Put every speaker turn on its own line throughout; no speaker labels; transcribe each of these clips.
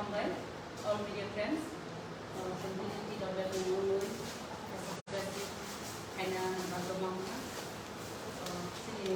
combined, all media friends, Shanti Dr. Aina Bhagavama, Sri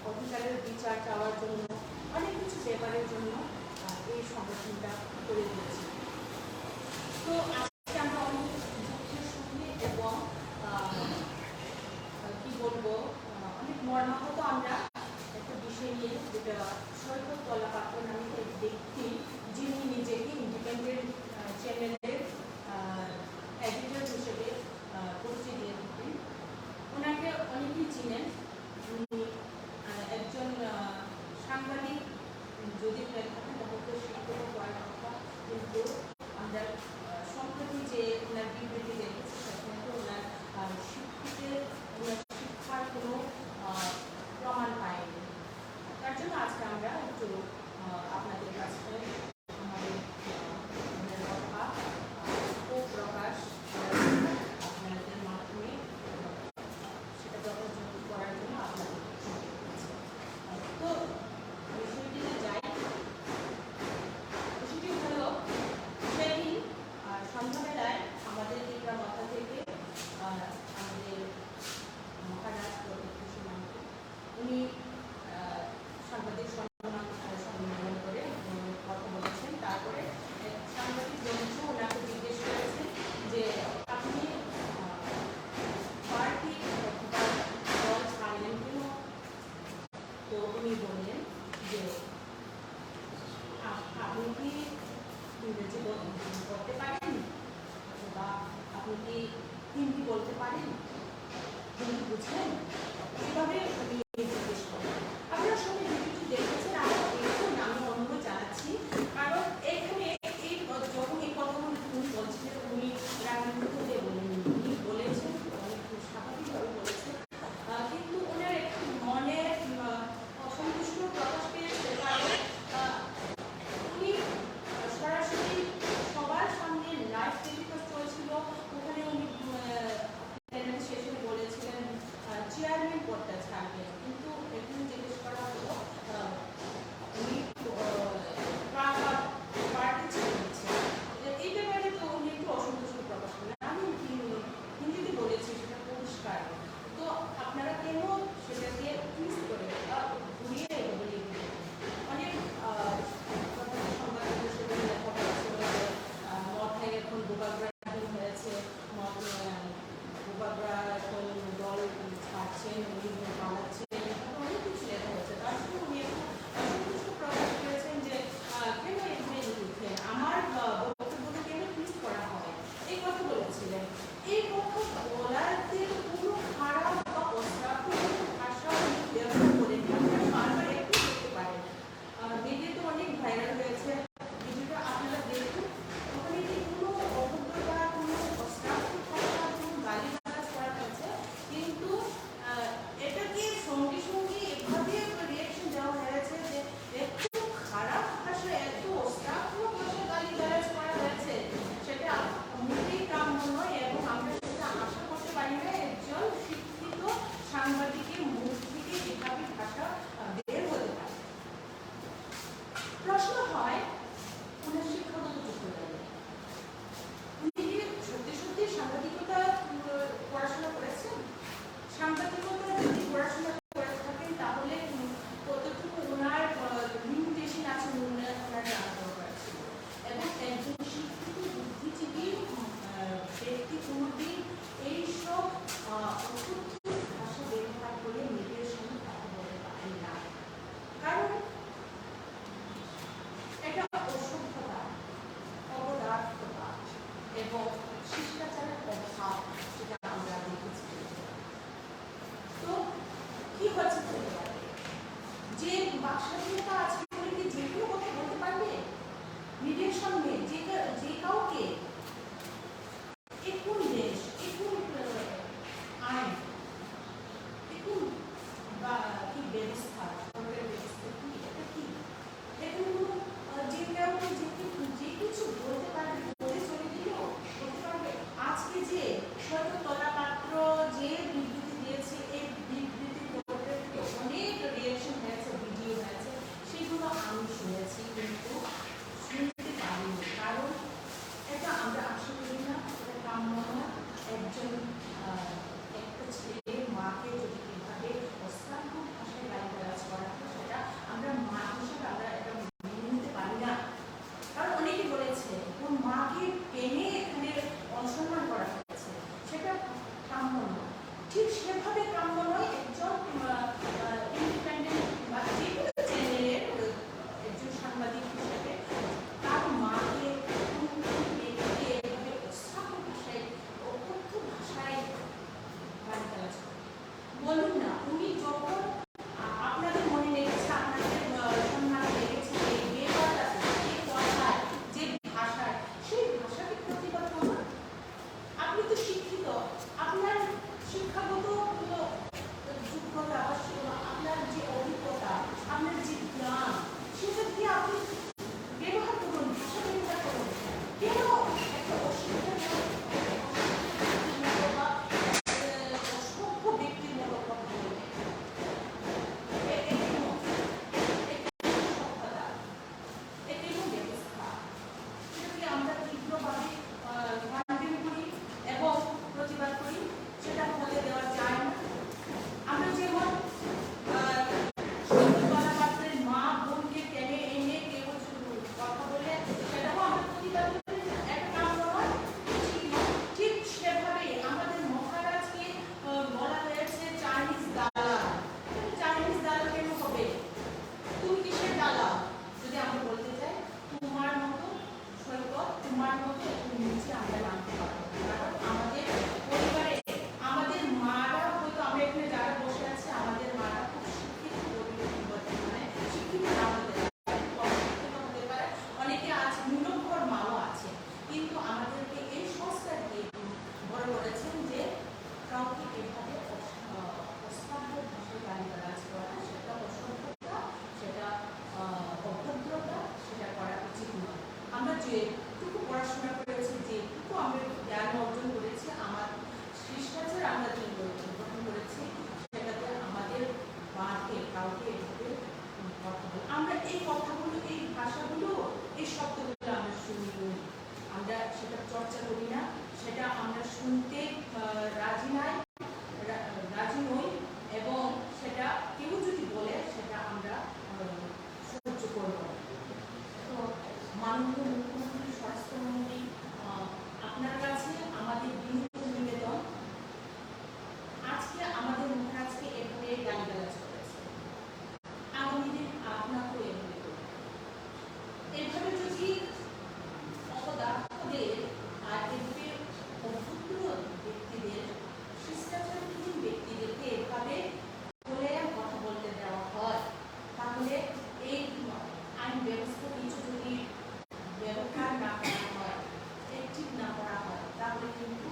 অধিকারের বিচার চাওয়ার জন্য অনেক কিছু ব্যাপারের জন্য এই সংগঠনটা করে দিয়েছি। তো আজকে আমরা অনেক যুক্তির সঙ্গে এবং কি বলবো অনেক মর্মাহত আমরা একটা বিষয় নিয়ে, যেটা সৈকত কলাপাত্র নামে এক ব্যক্তি, যিনি নিজেকে ইন্ডিপেন্ডেন্ট চ্যানেলের এডিটর হিসেবে পরিচয় দিয়ে থাকেন। ওনাকে অনেকেই চিনেন। একজন সাংবাদিক যদি হয়ে থাকেন তাহলে শিক্ষক হওয়ার কথা, কিন্তু আমরা সম্প্রতি যে ওনার বিবৃতি দেখেছি সেখানে তো ওনার শিক্ষার কোনো প্রমাণ পায়নি। তার জন্য আজকে আমরা একটু আপনাদের কাছে আমাদের কথা প্রকাশ আপনাদের মাধ্যমে সেটা যথাযথ করার জন্য আপনাদের তো বিষয়টিতে যাই। বিষয়টি হলো সেদিন সন্ধ্যাবেলায় আমাদের ত্রিপুরা মাথা থেকে আমাদের মহারাজ উনি সাংবাদিক সম্মেলন করে কথা বলেছেন। তারপরে সাংবাদিক বন্ধু ওনাকে জিজ্ঞেস করেছেন যে আপনি পার্টি দল ছাড়লেন কেন? তো উনি বললেন যে আপনি কি ইংরেজি বলতে পারেন, বা আপনি কি হিন্দি বলতে পারেন, হিন্দি বুঝলেন? এভাবে উনি জিজ্ঞেস করেন। আপনারা সবাই ভিডিওটি দেখেছেন, আমি অনুরোধ জানাচ্ছি, কারণ এখানে এই যখন এই কথাগুলো উনি বলছিলেন, উনি রাজনীতিতে উনি বলেছেন, অনেক স্বাভাবিকভাবে বলেছেন, কিন্তু ওনার একটু মনে অসন্তুষ্ট প্রকাশ পেয়েছে, কারণ উনি সরাসরি সবার সামনে লাইভ টেলিকাস্ট চলছিল। ওখানে উনি সেশনে বলেছিলেন চেয়ারম্যান পদটা ছাড়বেন। যেটুকু পড়াশোনা করেছি, যেটুকু আমরা জ্ঞান অর্জন করেছি, আমার শিষ্টাচার আমরা যে গঠন করেছি, সেটাতে আমাদের মাকে কাউকে এভাবে কথা বলে আমরা এই কথাগুলো, এই ভাষাগুলো, এই শব্দগুলো আমরা শুনি, আমরা সেটা চর্চা করি না, সেটা আমরা শুনতে রাজি নাই, রাজি নই, এবং সেটা কেউ যদি বলে সেটা আমরা সহ্য করব। তো মাননীয় মুখ্যমন্ত্রী, স্বরাষ্ট্রমন্ত্রী, আপনার কাছে আমাদের বিনীত নিবেদন, আজকে আমাদের মহারাজকে এভাবে গালিগালাজ করেছে, আগামী দিন আপনাকেও এভাবে করবে। এভাবে যদি অপদার্থদের আর এভাবে অভদ্র ব্যক্তিদের, শিষ্টাচারহীন ব্যক্তিদেরকে এভাবে বলে কথা বলতে দেওয়া হয়, তাহলে এই আইন ব্যবস্থা কিছু যদি ব্যবহার না করা হয়, অ্যাক্টিভ না করা হয়, তাহলে কিন্তু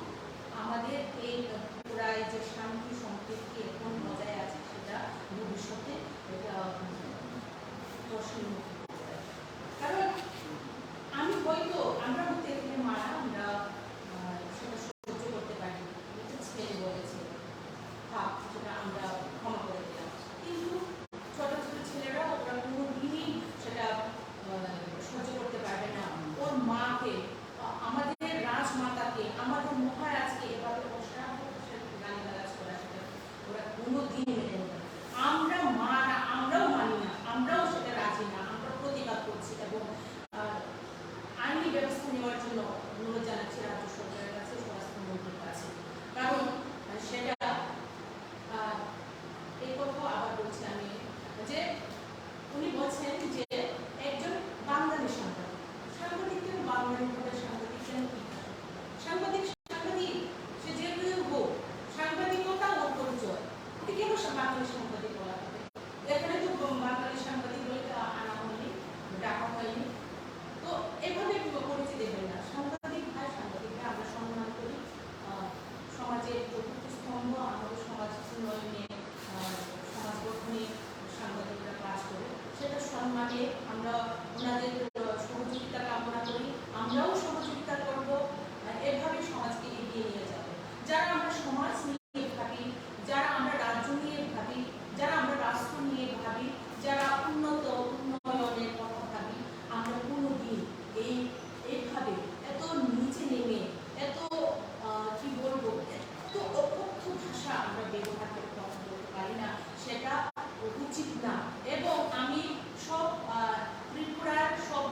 আমাদের এই পুরাই যে শান্তি সম্প্রীতি এখন বজায় আছে, সেটা ভবিষ্যতে এটা প্রশ্নের মুখে পড়ে যায়। কারণ আমি হয়তো আমরা হতে এখানে মারা, আমরা সেটা সহ্য করতে পারি, ছেলে বলেছে থাক, সেটা আমরা ক্ষমা করে দিলাম, কিন্তু ছোট ছোট ছেলেরা ওরা কোনো দিনই সেটা সহ্য করতে পারবে না। ওর মাকে, আমাদের রাজমাতাকে, আমাদের মহারাজকে এভাবে গালিগালাজ করা, সেটা ওরা কোনো দিন মেনে নেবে না। আমরা মারা, আমরাও মানি না, আমরাও সেটা রাজি না, আমরা প্রতিবাদ করছি এবং আইনি ব্যবস্থা নেওয়ার জন্য অনুরোধ জানাচ্ছি রাজ্য সরকারের কাছে, স্বরাষ্ট্রমন্ত্রীর কাছে। কারণ সেটা এই কথা আবার বলছি আমি, যে উনি বলছেন যে একজন বাঙালি সাংবাদিক, সাংবাদিকদের বাঙালি ভাবে সাংবাদিক কেন, সাংবাদিক সাংবাদিক সে যে কেউ হোক, সাংবাদিকতা ওর পরিচয়, কেন বাঙালি সাংবাদিক বলা হবে? এখানে তো বাঙালি সাংবাদিক বলে আনা হয়নি, ডাকা হয়নি, তো এভাবে পরিচয় দেবেন না। সাংবাদিক ভাই, সাংবাদিক ভাই আমরা সম্মান করি, সমাজের চতুর্থ স্তম্ভ, আমাদের সমাজ উন্নয়নে, সমাজ গঠনে সাংবাদিকরা কাজ করে, সেটা সম্মানে আমরা ওনাদের সহযোগিতা কামনা করি, আমরাও সহযোগিতা করব, এভাবে সমাজকে এগিয়ে নিয়ে যাবে। যারা আমরা সমাজ নিয়ে ভাবি, যারা আমরা রাজ্য নিয়ে ভাবি, যারা আমরা রাষ্ট্র নিয়ে ভাবি, যারা উন্নত উন্নয়নের কথা ভাবি, আমরা কোনো দিন এইভাবে এত নিচে নেমে, এত কি বলবো, এত অকথ্য ভাষা আমরা ব্যবহার করে কথা বলতে পারি না, সেটা উচিত না। এবং আমি সব ত্রিপুরার সব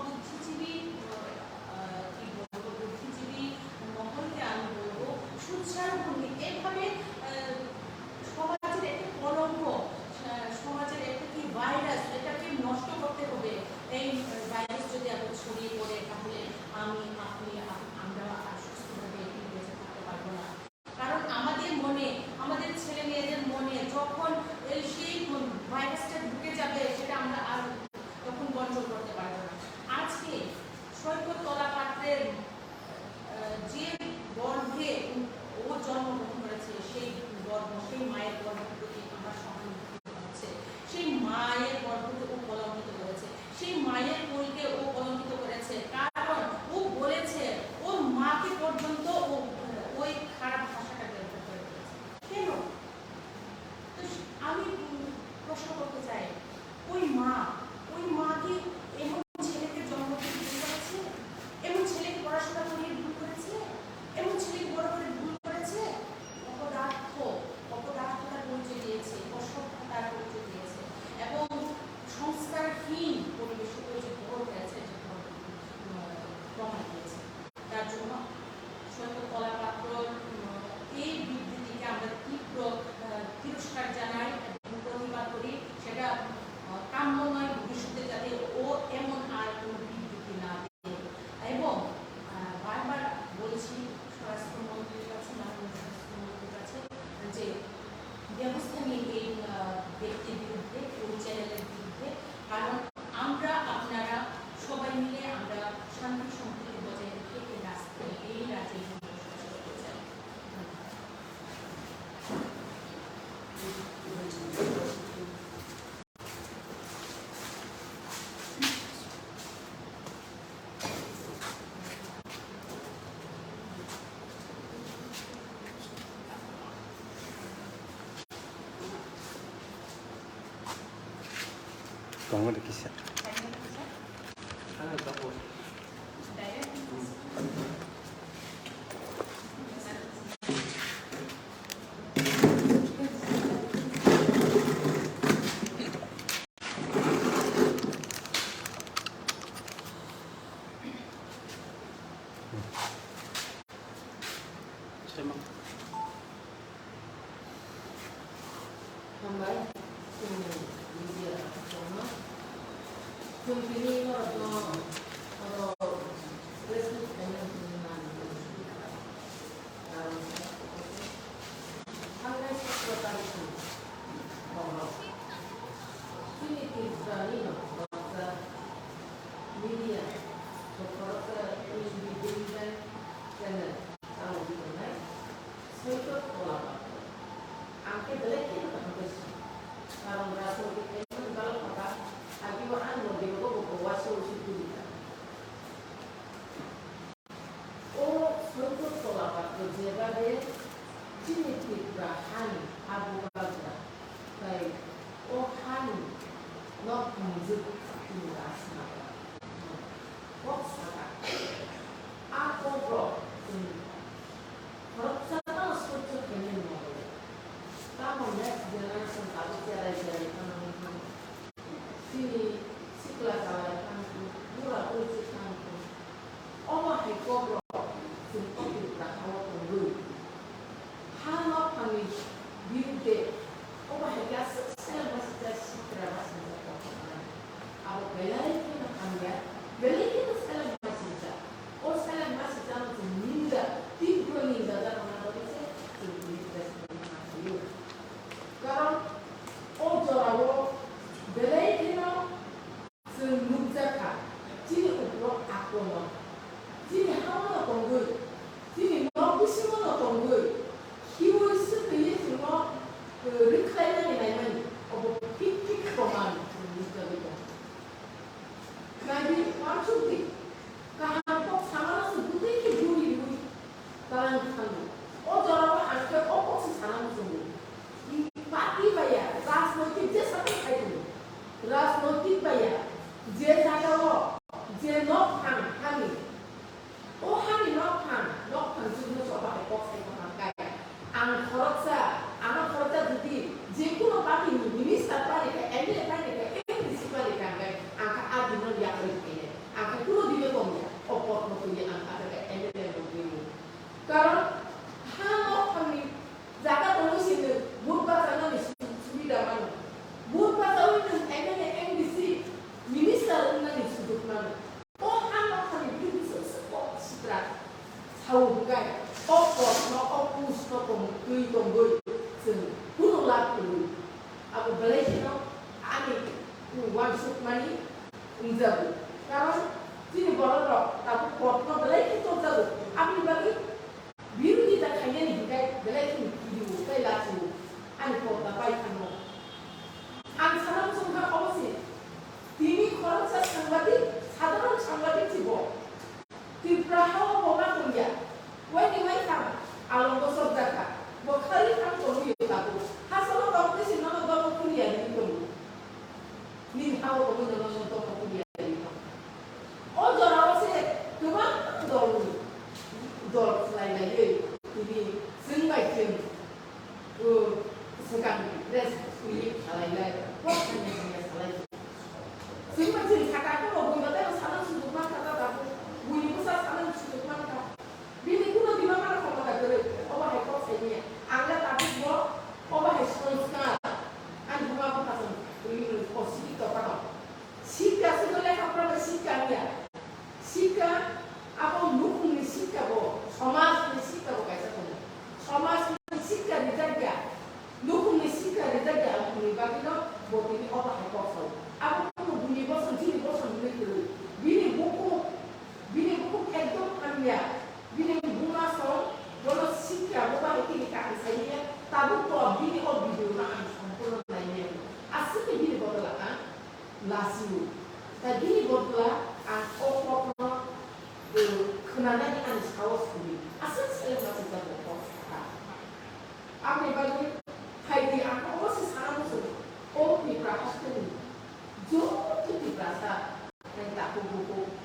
Yo, ¿qué te pasa? En la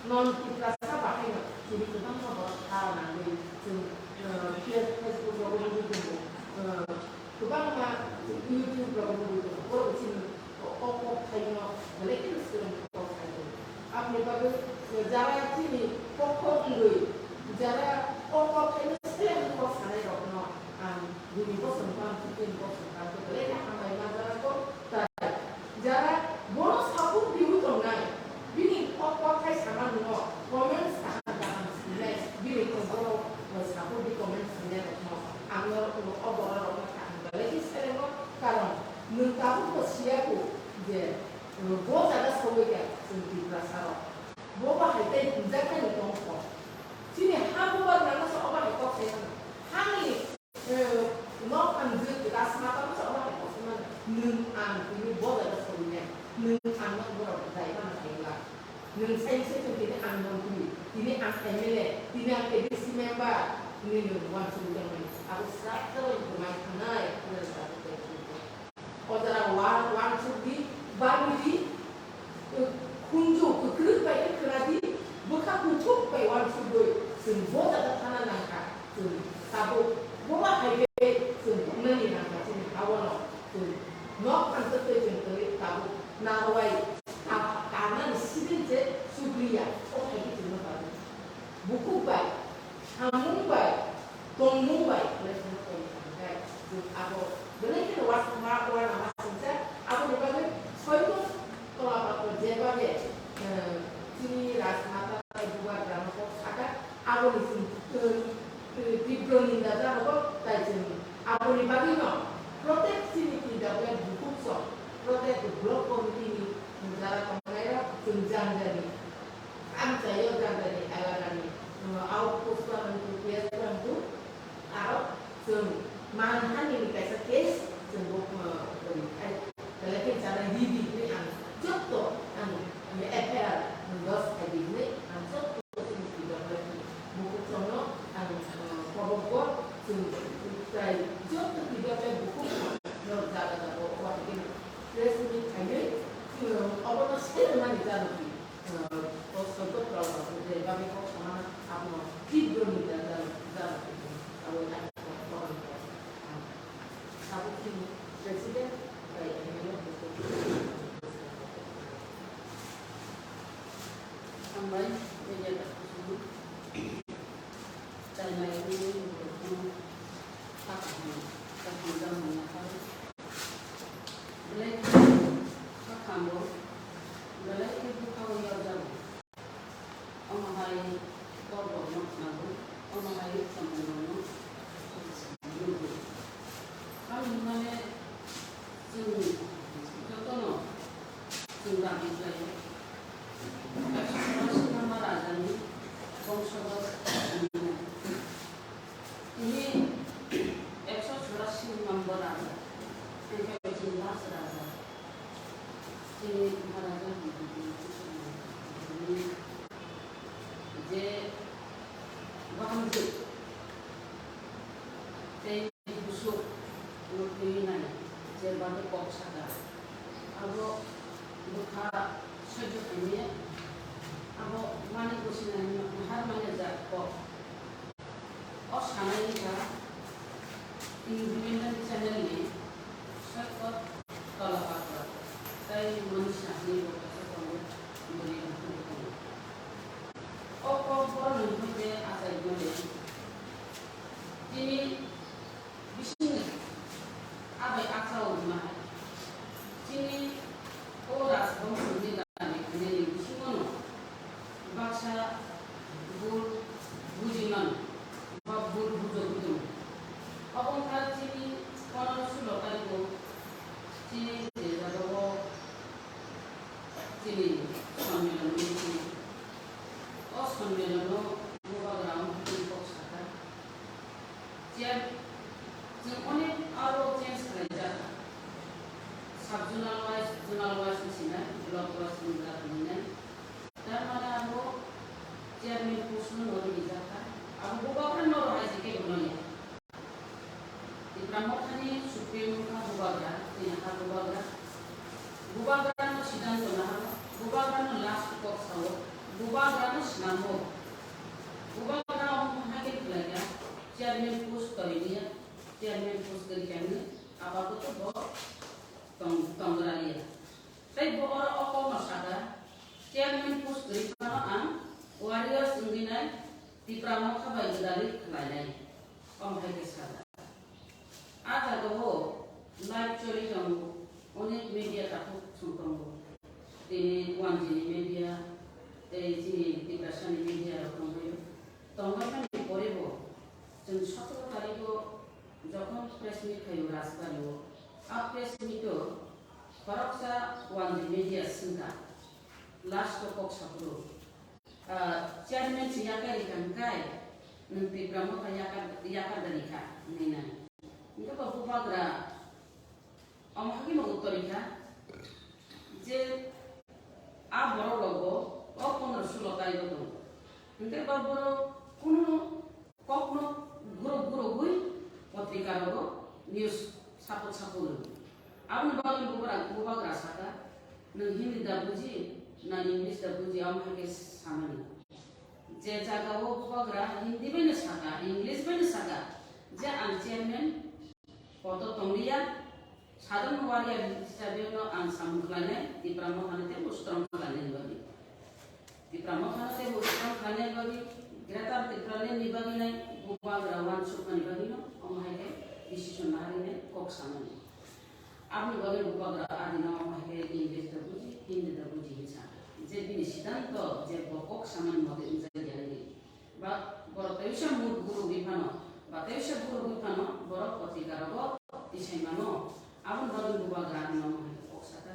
non-Tiprasa bahagia jadi kita mau tahu nanti Facebook berapa dulu Kubang mah YouTube berapa dulu kalau sini oh kayaknya mereka sekarang kok kayak apa bagus jarak sini pokok dulu jarak pokok kayaknya sekarang kok sana kok no dulu kok sempat bikin kok sempat mereka sampai jarak kok jarak bonus aku diutung naik bini pokok kayak sama no komen sekarang nilai bini kalau bonus aku di komen sebenarnya no anggar untuk obrolan lagi sekarang kok kalau nunggu kok siapa dia buat ada sesuatu sendiri berasal buat hari itu jangan ditongkol sini hampir nana seorang itu saya hangi mau anjir kita semata seorang itu semua nunggu ini buat ada sesuatu nunggu buat dari mana kita nunggu saya sendiri nunggu ini MLA ini edisi member ini nunggu sesuatu aku selalu bermain kanai orang wan sudah baru di kunjung ke kereta keradi bukan kunjung ke wan sudah semua ada tanah nangka tahu buat highway semua ni nangka sini awal nok antar terjadi tahu nawai karena di sini je subriya oh ini cuma baru buku baik Mumbai tong Mumbai boleh semua kayak aku boleh kita warna warna aku juga soalnya kalau apa kerja bagai sini rasa mata juga dalam kok ada aku di sini di Brunei data aku tajam aku di pagi no proteksi ini tidak boleh buku so proteksi blok komiti negara pemerintah jenjang dari saya dan dari alasan aku pusat untuk biasa itu aku manhan ini kayak case sembuh Tapi cara hidup ini contoh FR mendos ini contoh tidak boleh buku contoh pokok saya contoh tidak boleh buku menurut saya waktu ini resmi kami apa nasi dengan itu contoh kalau dari kami kok sama apa hidup di dalam kalau ada orang aku ini presiden Sampai meja tersebut dan lainnya untuk terhadap mengapa beli kamu beli itu kau yang jauh orang lain korban nabu orang lain sembunyi kami mana contohnya sudah dijual eksplorasi nama raja ini konsol ini eksplorasi nomor raja yang kami jelas raja ini raja ini je bahan itu teh busuk ini je bahan kok sadar Abo buka sejak ini, abo mana kusinanya, har mana jakko. Oh sana ini kan, independen channel ini, sekot kalau apa, tapi manusia ini bukan sesuatu beri untuk. Oh kompor untuk dia asal boleh. Ini bisnis, apa asal rumah. Sini orang bangsa ini kan ini semua bahasa bujiman, budu. Apa kan sini orang sudah tahu sini ada sini sambil ini, oh sambil buka gram untuk sekarang. Jadi semuanya ada chance kerja. Subjunal wise di sini, blok wise di belakangnya. Dan mana aku chairman kursus nol di Jakarta. Aku buka kan nol aja ke bulannya. Di Pramuka ini Supreme ka bubaga, tinaka bubaga. Bubaga no sidang to na, bubaga no last kok sawo,
bubagrano snamo bubagrano hake plaga chairman post kariya chairman post kari kami apa to bo tongraliya tai bo ora oko masada chairman post kari kana an warriors inginai di pramo khabai gadali khlainai hake sada aga go live chori jamu onek media tapu sungtongo ini wanjini media ini diprasani media tongoyo tongoyo ni porebo jeng 17 tariko যখন press meet খাইও রাজবাড়িও আ press মিটও খরকসা ওয়ানজি media সিংকা last কক সাপুরো চেয়ারম্যান সিয়াকারি কানকাই নন্তি ব্রহ্ম ইয়াকা দানিকা নিনা ইনকা বাবু বাগরা আমহাকি মগুতরিকা যে আ বড় লগো ও 15-16 তারিখ দো ইনকা বাবু কোনো কখনো গুরু গুই পত্রিকা লগো নিউজ সাপো আপনি বাগন বুবাগ রাসাকা নং হিন্দি দা বুঝি না ইংলিশ দা বুঝি আমহাকি সামানি যে জায়গাও বুবাগরা হিন্দি বেনে সাকা ইংলিশ বেনে সাকা যে আন চেয়ারম্যান কত তংলিয়া সাধারণ ওয়ারিয়ার হিসাবে আন সামুখলানে দিপ্রামো খানাতে বস্ত্রম খানানে নিবাগি দিপ্রামো খানাতে বস্ত্রম খানানে নিবাগি গ্রেটার দিপ্রালে নিবাগি নাই বুবাগরা ওয়ান সুপা নিবাগি ন আমহাকে ডিসিশন নাহারিনে কক সামানি আপনি বলেন বুবাগরা আদিনা আমহাকে ইংলিশ দা বুঝি হিন্দি দা বুঝি হিসা যে বিনি সিদ্ধান্ত যে কক সামানি মতে উজাই গেলে বা বড় তেউসা মুড গুরু বিভানো বা তেউসা গুরু বিভানো বড় পত্রিকারব দিসাইমানো আপন বলেন বুবাগরা আদিনা আমহাকে কক সাতা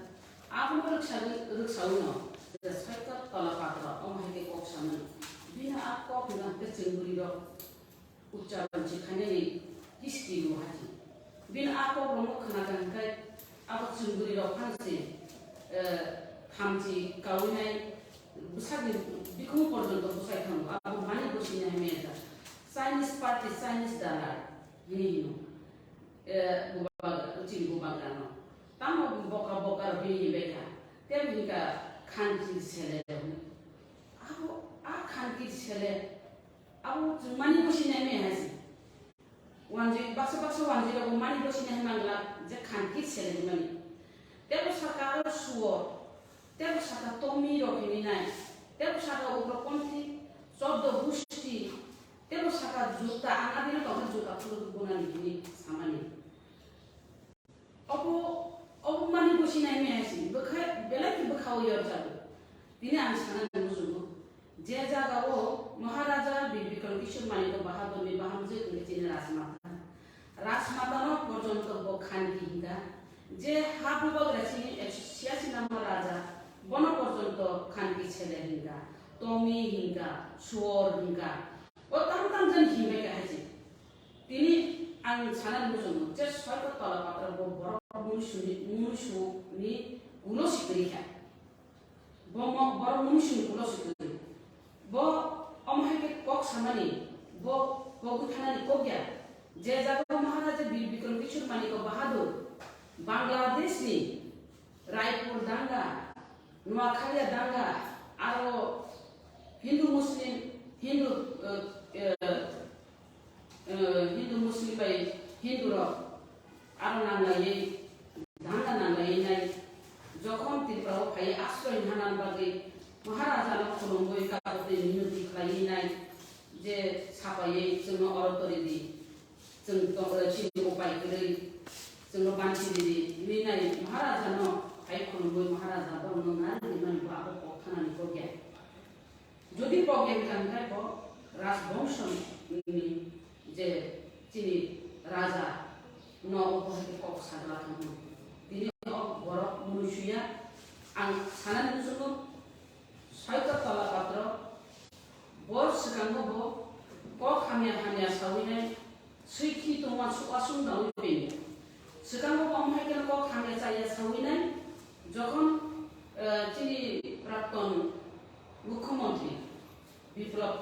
আপন রুকসাউনো যে সৈকত তলাপাত্র আমহাকে কক সামানি বিনা আপ কক না তেচেঙ্গুরি রক উচ্চারণ শিখানে কিস্তি হাজি বিন ako romo kenakan kai ako cungguri rok hansi hamci kawinai besar bikung porjonto busai kamu ako mani bosinya hemeta Chinese party Chinese dollar ini bubag cili bubagrano tamo boka bini beka tem hingga kanki sele ako kanki sele ako mani bosinya hemeta wanji bakso wanji lo mani bosina hemangla je khanki sele mani tebo sakaro suo tebo saka tomi ro hininai tebo saka ugro konti sobdo husti tebo saka juta angadino to juta puru gunani hini samani opo mani bosina hemi hasi bekhai belaki bekhau yor jabu dini an sana nusugo je jagao maharaja bibikram kishor mani to bahadur me bahamje kulichine rasmata রাজমাতানো পর্যন্ত খানকি হিঙ্গা যে হাবুবগ রাছি 186 নম্বর রাজা বন পর্যন্ত খানকি ছেলে হিঙ্গা তমি হিঙ্গা সুর হিঙ্গা ও তাম জন হিমে কাছে তিনি আং ছানার বুঝুন যে সৈকত তলাপাত্র বড় মুনুষুনি গুলো শিখরিখা বড় মুনুষুনি গুলো শিখরি ব অমহাকে কক সামানি ব বগুথানানি কোগিয়া যে জায়গা মহারাজা বীর বিক্রম কিশোর মানিক বাহাদুর বাংলাদেশ নি রায়পুর দাঙ্গা নোয়াখালিয়া দাঙ্গা আরো হিন্দু মুসলিম বাই হিন্দুর আরো নাঙ্গাই দাঙ্গা নাঙ্গাই নাই যখন ত্রিপুরা খাই আশ্রয় হানান বাগে মহারাজা খুলুম্বই কাগজে মিনতি খাই নাই যে ছাপাইয়ে जों অরতরি দি जों चिनि उपाय गैयै जों बान्थि दिदि मिनाय महाराजानो हाय खुलुमबो महाराजा दं ना दिमान बाबो पखानानि गया যদি প্রবলেম কানকাই ব রাজবংশনি যে চিনি রাজা ন উপহাকে কক সাগলা থামু তিনি বড় মনুষ্যয়া আং সানানি জন্য সৈকত তলাপাত্র বর সিগাঙ্গ ব কক হামিয়া সাউইনাই সুইখি তোমার সুপাসুন দাউই পেনি সিগাঙ্গ আমহাইকেন কক হামিয়া চাইয়া সাউইনাই যখন চিনি প্রাক্তন মুখ্যমন্ত্রী বিপ্লব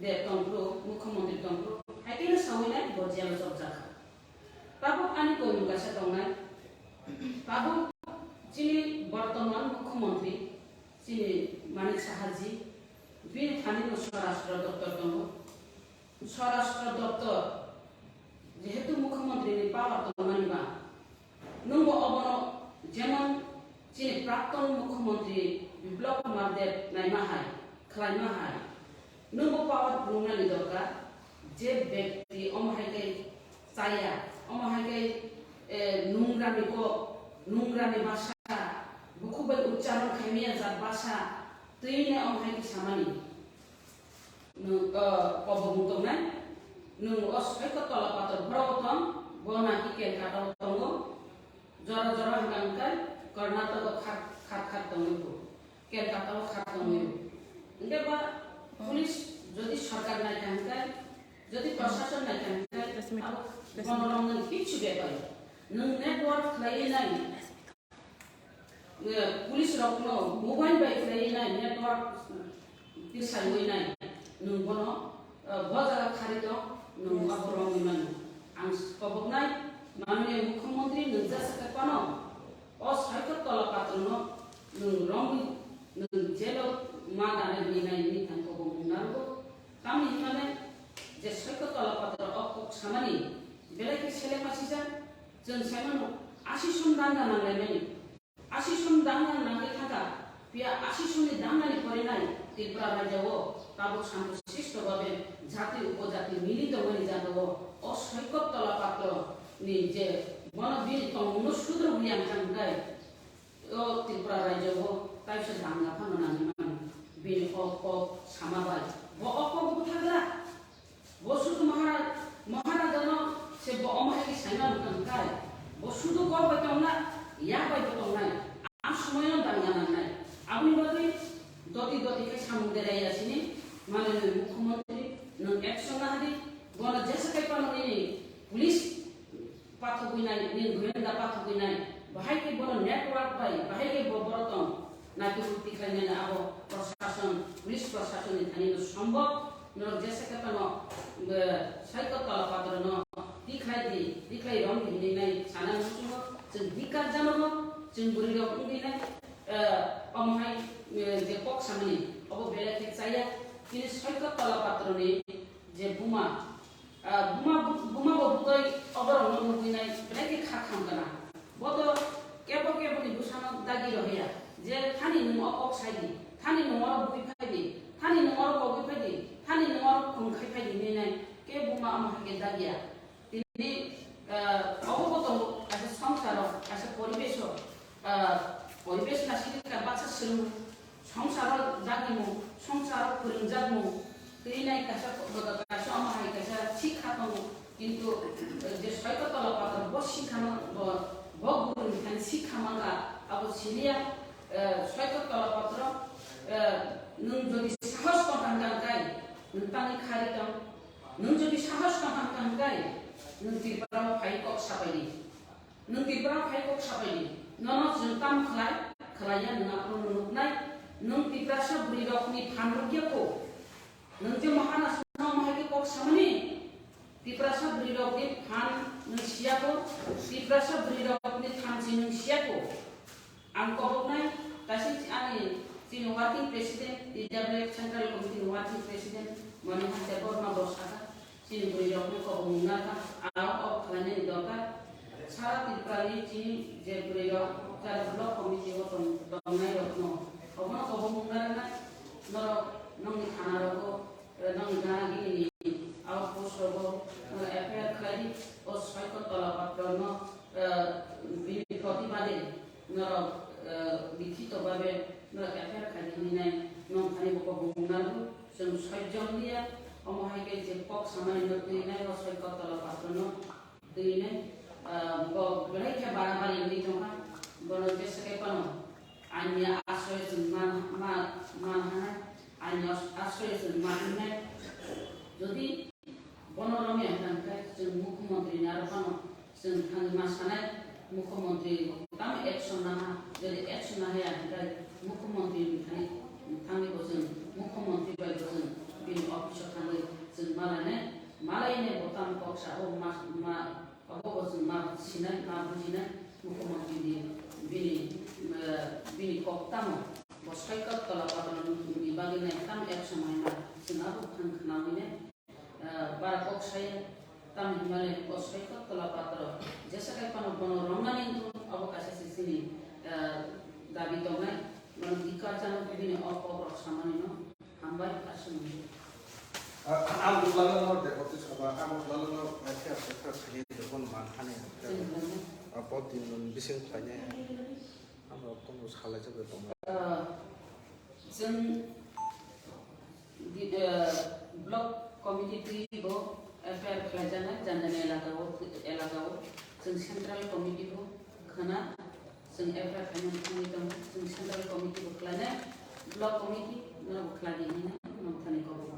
দেব তন্ত্র মুখ্যমন্ত্রী তন্ত্র হাইকেন সাউইনাই বজিয়াল সবজাখা পাবক আনি কইমুগাসা দংনাই পাবক চিনি বর্তমান মুখ্যমন্ত্রী চিনি মানিক সাহাজি बिनि थानिनो स्वराष्ट्र दप्तर दङ स्वराष्ट्र दप्तर যেহেতু মুখ্যমন্ত্রীর পাওয়ার দমানিবা নঙ্গো অবনো যেমন যিনি প্রাক্তন মুখ্যমন্ত্রী বিপ্লব কুমার দেব নাইমাহাই খালাইমাহাই নঙ্গো পাওয়ার বুংনানি দরকার যে ব্যক্তি অমহাইকে চাইয়া অমহাইকে নুংরানি ভাষা বুকুবাই উচ্চারণ খাইমিয়া জাত ভাষা তুইনে অমহাইকে সামানি কবমুতংনাই nung os ko tola pator brotom bona ki ken kata tongo jora jora hangkan karnataka khat tongo ken kata khat tongo inde ba police যদি সরকার নাই কানকাই যদি প্রশাসন নাই কানকাই গণরঙ্গন কিছু ব্যাপারে নং নেটওয়ার্ক লাই নাই পুলিশ রকম মোবাইল বাই লাই নাই নেটওয়ার্ক পিসাই হই নাই নং বনো বজারা খারিত nung aborong iman ang koboknai manune mukhyamantri nungja sakapano os haikot tola patrono nung rongi nung jelo madane binai ni tan koboknargo kami himane je haikot tola patro okok samani belaki sele masisa jon samano asison danga nanglemeni asison danga nangai thaka pia asisoni dangani pore nai Tripura রাজ্যও তাবো শান্তশিষ্টভাবে জাতি উপজাতি মিলিত হয়ে যাব অসৈকত তলা পাত্র নি যে বনবীর তমন সুদ্র বিয়াম থাকায় ও ত্রিপুরা রাজ্যও তাইসে দাঙ্গা ফানো নানি মান বিন অপ সামাবাই ব অপ থাকলা বসুদ মহারাজন সে ব অমহাকি সাইমান থাকায় বসুদ কর বাইতংনা ইয়া বাইতংনা আম সময়ও দাঙ্গা নানাই আপনি বলি দতি ke samudera ya sini মাননীয় মুখ্যমন্ত্রী নং অ্যাকশন নাহাদি গণ যেসাকাই পানো নি পুলিশ পাথকুই নাই নি গোয়েন্দা পাথকুই নাই বাহাইকে বড় নেটওয়ার্ক পাই বাহাইকে বড়তম নাকি উক্তি খাইনে না আবো প্রশাসন পুলিশ প্রশাসন থানিনো সম্ভব নং যেসাকাই পানো সাইকতলা পাত্র ন দিখাই রং দিনে নাই সানা মুসুম जों বিকার জানাবো जों বুড়িগাव উন্দি নাই অমহাই যে কক সামনে অব বেলাকে চাইয়া তিনি সৈকত তলা পাত্রনি যে বুমা ববুতই অবরণ নুগুইনাই বেলাকে খাখামগানা বদ কেবো নি বুসানো দাগি রহিয়া যে থানি নুম অক সাইদি থানি নুমর বুই ফাইদি থানি নুমর ববুই ফাইদি থানি নুমর খুমখাই ফাইদি নেনাই কে বুমা আমাকে দাগিয়া তিনি অবগত আছে সংসার আছে পরিবেশ না শিক্ষা বাচ্চা ছিল সংসার জাগিমু সংসার फोरोंजागमु তৈনাই কাছে আমাহাই কাছে শিক্ষা দङ কিন্তু যে সৈকতলা পাত্র বস শিক্ষানো বগুরুনি খানি শিক্ষা মাঙ্গা আবো সিনিয়া সৈকতলা পাত্র নং যদি সাহস কন্টাঙ্গাই নংতানি খারিতাম নং যদি সাহস কন্টাঙ্গাই nung tirpara phaikok sapaini nung tirpara phaikok sapaini nono jengtam khlaya nang nunuknai nung tirpara sa brirokni phanrogyako nung je mahana sna mahaki kok samani tirpara sa brirokni phan nung siako tirpara sa brirokni phan jinung siako ang koboknai tasi ani sin working president DWF Central Committee working president Manohar Deborma Bosaka sini brirokni kobongna Aw kalanya didokar sarat dipali ci je brirok cara blok komisi oton tongai rokno obono kobongna noro nong di thanaroko nong gagi ini aw posogo affair khali o সৈকতলা পাত্রনো bini প্রতিবাদে noro লিখিতভাবে noro affair khali ninai nong khani kobongna जों सयजन dia অমহাইকে যে cock সামান্য দুইনাই ও সৈকতলা পাত্রনো দুইনাই বেলাইকে বাড়াবাড়ি নি জমা বন যেসাকে পানো আইনি আশ্রয় মানহানা আইনি আশ্রয় মানহানা যদি বনরমে হানকাই जों মুখ্যমন্ত্রী আরো পানো जों থাঙ্গি মাসানাই মুখ্যমন্ত্রী তাম অ্যাকশন নামা যদি অ্যাকশন না হয় হানকাই মুখ্যমন্ত্রী থাঙ্গিবো जों মুখ্যমন্ত্রী বাইবো जों bini officer thangai जों malayne botam koksa o ma abo जों ma sinai ma bujinai mukhomantri di bini koktamo boskai kap tala patron di baginai tam ek samay pano pano romani tu awak kasih sini dabi tongai man dika channel pibini opo samani no hambai asuni
Am lalu de otis apa am lalu macam apa sini depan mana ni apa tin bising tanya am apa tu salah juga tu
जों di blok committee bo affair खालामजानाय जानजानाय एलाकायाव जों central कमिटिखौ खोना जों affair खालामनानै दं जों central कमिटिखौ खालामनाय block committee ना खालामनानै नोंथांनि खबर